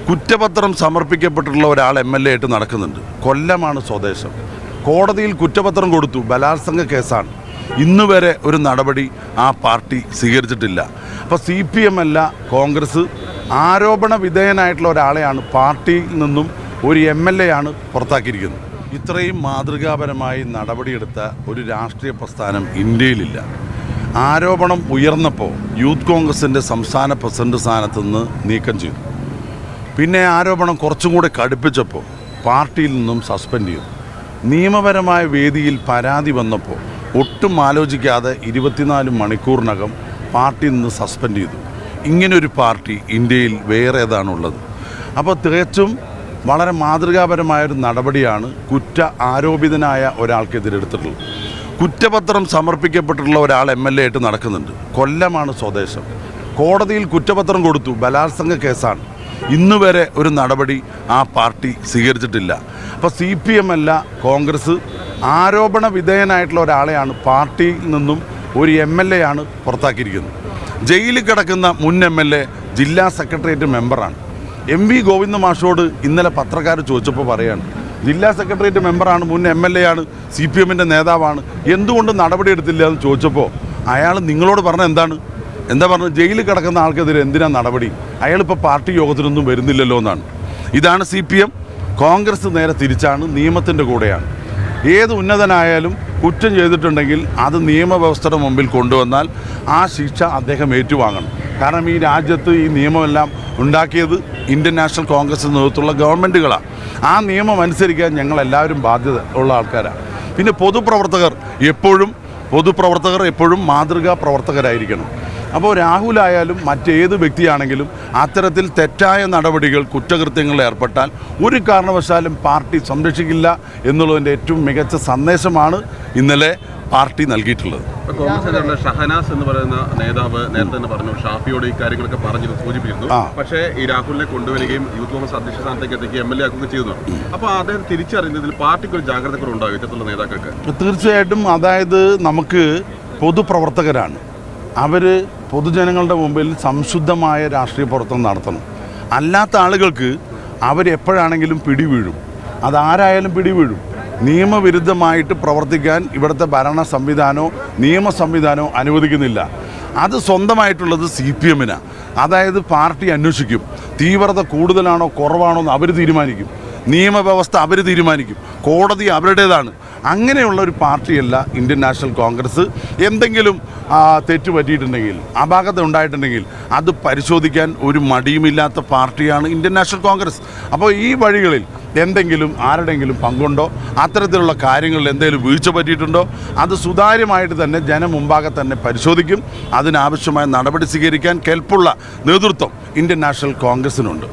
കുറ്റപത്രം സമർപ്പിക്കപ്പെട്ടിട്ടുള്ള ഒരാൾ MLA ആയിട്ട് നടക്കുന്നുണ്ട്. കൊല്ലമാണ് സ്വദേശം. കോടതിയിൽ കുറ്റപത്രം കൊടുത്തു. ബലാത്സംഗ കേസാണ്. ഇന്ന് വരെ ഒരു നടപടി ആ പാർട്ടി സ്വീകരിച്ചിട്ടില്ല. അപ്പോൾ CPM അല്ല കോൺഗ്രസ് ആരോപണ വിധേയനായിട്ടുള്ള ഒരാളെയാണ് പാർട്ടിയിൽ നിന്നും ഒരു MLA ആണ് പുറത്താക്കിയിരിക്കുന്നത്. ഇത്രയും മാതൃകാപരമായി നടപടിയെടുത്ത ഒരു രാഷ്ട്രീയ പ്രസ്ഥാനം ഇന്ത്യയിലില്ല. ആരോപണം ഉയർന്നപ്പോൾ യൂത്ത് കോൺഗ്രസിൻ്റെ സംസ്ഥാന പ്രസിഡന്റ് സ്ഥാനത്ത് നിന്ന് നീക്കം ചെയ്തു. പിന്നെ ആരോപണം കുറച്ചും കൂടെ കടുപ്പിച്ചപ്പോൾ പാർട്ടിയിൽ നിന്നും സസ്പെൻഡ് ചെയ്തു. നിയമപരമായ വേദിയിൽ പരാതി വന്നപ്പോൾ ഒട്ടും ആലോചിക്കാതെ 24 മണിക്കൂറിനകം പാർട്ടിയിൽ നിന്ന് സസ്പെൻഡ് ചെയ്തു. ഇങ്ങനൊരു പാർട്ടി ഇന്ത്യയിൽ വേറെ ഏതാണുള്ളത്? അപ്പോൾ തികച്ചും വളരെ മാതൃകാപരമായൊരു നടപടിയാണ് കുറ്റ ആരോപിതനായ ഒരാൾക്കെതിരെടുത്തിട്ടുള്ളത്. കുറ്റപത്രം സമർപ്പിക്കപ്പെട്ടിട്ടുള്ള ഒരാൾ MLA ആയിട്ട് നടക്കുന്നുണ്ട്. കൊല്ലമാണ് സ്വദേശം. കോടതിയിൽ കുറ്റപത്രം കൊടുത്തു. ബലാത്സംഗ കേസാണ്. ഇന്ന് വരെ ഒരു നടപടി ആ പാർട്ടി സ്വീകരിച്ചിട്ടില്ല. അപ്പോൾ CPM അല്ല കോൺഗ്രസ് ആരോപണ വിധേയനായിട്ടുള്ള ഒരാളെയാണ് പാർട്ടിയിൽ നിന്നും ഒരു MLA ആണ് പുറത്താക്കിയിരിക്കുന്നത്. ജയിലിൽ കിടക്കുന്ന മുൻ MLA ജില്ലാ സെക്രട്ടേറിയറ്റ് മെമ്പറാണ്. MV ഗോവിന്ദ മാഷോട് ഇന്നലെ പത്രക്കാർ ചോദിച്ചപ്പോൾ പറയാണ്, ജില്ലാ സെക്രട്ടേറിയറ്റ് മെമ്പറാണ്, മുൻ MLA ആണ്, CPMൻ്റെ നേതാവാണ്, എന്തുകൊണ്ട് നടപടിയെടുത്തില്ല എന്ന് ചോദിച്ചപ്പോൾ അയാൾ നിങ്ങളോട് പറഞ്ഞ എന്താ പറഞ്ഞത്? ജയിലിൽ കിടക്കുന്ന ആൾക്കെതിരെ എന്തിനാ നടപടി? അയാളിപ്പോൾ പാർട്ടി യോഗത്തിനൊന്നും വരുന്നില്ലല്ലോ എന്നാണ്. ഇതാണ് CPM. കോൺഗ്രസ് നേരെ തിരിച്ചാണ്, നിയമത്തിൻ്റെ കൂടെയാണ്. ഏത് ഉന്നതനായാലും കുറ്റം ചെയ്തിട്ടുണ്ടെങ്കിൽ അത് നിയമവ്യവസ്ഥയുടെ മുമ്പിൽ കൊണ്ടുവന്നാൽ ആ ശിക്ഷ അദ്ദേഹം ഏറ്റുവാങ്ങണം. കാരണം ഈ രാജ്യത്ത് ഈ നിയമമെല്ലാം ഉണ്ടാക്കിയത് ഇന്ത്യൻ നാഷണൽ കോൺഗ്രസ് നേതൃത്വമുള്ള ഗവൺമെൻറ്റുകളാണ്. ആ നിയമം അനുസരിക്കാൻ ഞങ്ങളെല്ലാവരും ബാധ്യത ഉള്ള ആൾക്കാരാണ്. പിന്നെ പൊതുപ്രവർത്തകർ എപ്പോഴും മാതൃകാ പ്രവർത്തകരായിരിക്കണം. അപ്പോൾ രാഹുലായാലും മറ്റേത് വ്യക്തിയാണെങ്കിലും അത്തരത്തിൽ തെറ്റായ നടപടികൾ കുറ്റകൃത്യങ്ങളിൽ ഏർപ്പെട്ടാൽ ഒരു കാരണവശാലും പാർട്ടി സംരക്ഷിക്കില്ല എന്നുള്ളതിൻ്റെ ഏറ്റവും മികച്ച സന്ദേശമാണ് ഇന്നലെ പാർട്ടി നൽകിയിട്ടുള്ളത്. കോൺഗ്രസ് ഷഹനാസ് എന്ന് പറയുന്ന നേതാവ് നേരത്തെ തന്നെ പറഞ്ഞു, ഷാഫിയോട് ഈ കാര്യങ്ങളൊക്കെ പറഞ്ഞിരുന്നു, സൂചിപ്പിച്ചിരുന്നു. പക്ഷേ ഈ രാഹുലിനെ കൊണ്ടുവരികയും യൂത്ത് കോൺഗ്രസ് അധ്യക്ഷ സ്ഥാനത്തേക്ക് എത്തിക്കുകയും MLA ആക്കുകയും ചെയ്തു. അപ്പോൾ അദ്ദേഹം തിരിച്ചറിയുന്നതിൽ പാർട്ടിക്ക് ഒരു ജാഗ്രതക്കുറവുണ്ടാകും ഇത്തരത്തിലുള്ള നേതാക്കൾക്ക്? തീർച്ചയായിട്ടും. അതായത് നമുക്ക് പൊതുപ്രവർത്തകരാണ്, അവർ പൊതുജനങ്ങളുടെ മുമ്പിൽ സംശുദ്ധമായ രാഷ്ട്രീയ പ്രവർത്തനം നടത്തണം. അല്ലാത്ത ആളുകൾക്ക് അവരെപ്പോഴാണെങ്കിലും പിടിവീഴും. അതാരായാലും പിടിവീഴും. നിയമവിരുദ്ധമായിട്ട് പ്രവർത്തിക്കാൻ ഇവിടുത്തെ ഭരണ സംവിധാനമോ നിയമ സംവിധാനമോ അനുവദിക്കുന്നില്ല. അത് സ്വന്തമായിട്ടുള്ളത് CPMനാണ്. അതായത് പാർട്ടി അന്വേഷിക്കും. തീവ്രത കൂടുതലാണോ കുറവാണോ എന്ന് അവർ തീരുമാനിക്കും. നിയമവ്യവസ്ഥ അവർ തീരുമാനിക്കും. കോടതി അവരുടേതാണ്. അങ്ങനെയുള്ള ഒരു പാർട്ടിയല്ല ഇന്ത്യൻ നാഷണൽ കോൺഗ്രസ്. എന്തെങ്കിലും തെറ്റ് പറ്റിയിട്ടുണ്ടെങ്കിൽ, അപാകത ഉണ്ടായിട്ടുണ്ടെങ്കിൽ അത് പരിശോധിക്കാൻ ഒരു മടിയുമില്ലാത്ത പാർട്ടിയാണ് ഇന്ത്യൻ നാഷണൽ കോൺഗ്രസ്. അപ്പോൾ ഈ വഴികളിൽ എന്തെങ്കിലും ആരുടെയെങ്കിലും പങ്കുണ്ടോ, അത്തരത്തിലുള്ള കാര്യങ്ങളിൽ എന്തെങ്കിലും വീഴ്ച പറ്റിയിട്ടുണ്ടോ, അത് സുതാര്യമായിട്ട് തന്നെ ജനമുമ്പാകെ തന്നെ പരിശോധിക്കും. അതിനാവശ്യമായ നടപടി സ്വീകരിക്കാൻ കെൽപ്പുള്ള നേതൃത്വം ഇന്ത്യൻ നാഷണൽ കോൺഗ്രസിനുണ്ട്.